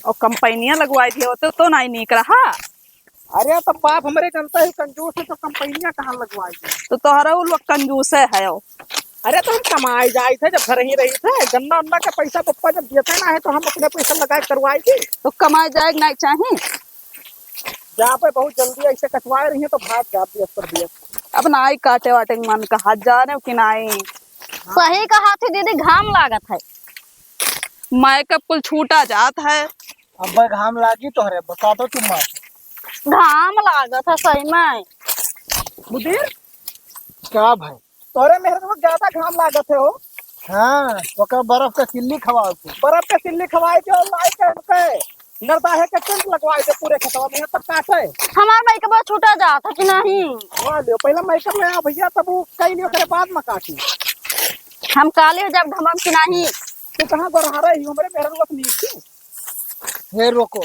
और कंपनियां लगवाई थी तो नहीं निक रहा। अरे तो बाप हमारे जनता है कंजूस है, तो कंपनियां कहाँ लगवाएगी। तो तोहरा उ लोग कंजूस है। अरे तो हम कमाए जाए थे जब घर ही रही थे, गन्ना उन्ना का पैसा पप्पा जब देते ना है तो हम अपने पैसा लगा के करवाएगी। तो कमाए जाए नहीं चाहिए। जहाँ पे बहुत जल्दी ऐसे कटवाए रही है तो भाग जा दियस पर दियस। अब नाई काटे वाटे के मन का हाथ जा रहे हो कि नहीं। सही कहा थी दीदी, घाम लागत है। मैकअप कुल छूटा जात है। अब घाम लागी तो हरे बता दो तुम मत। घाम लागत है सही में। मुदीर क्या भाई तोरे मेरे को ज्यादा घाम लागत है हो। हाँ ओकर बर्फ का सिल्ली खवाओ के, बर्फ का सिल्ली खवाए के और लाई के उनके नरदाहे के टेंट लगवाए थे पूरे खेतवा में तब काटे। हमार मेकअप छूटा जाता कि नहीं। हाँ लियो पहले मेकअप ले आ भैया, तब वो कई लियो करे बाद में काटी। हम काले हो जब घमम कि नहीं। तू कहाँ गोरहारा ही हमारे मेहर वक्त नहीं थी। हे रोको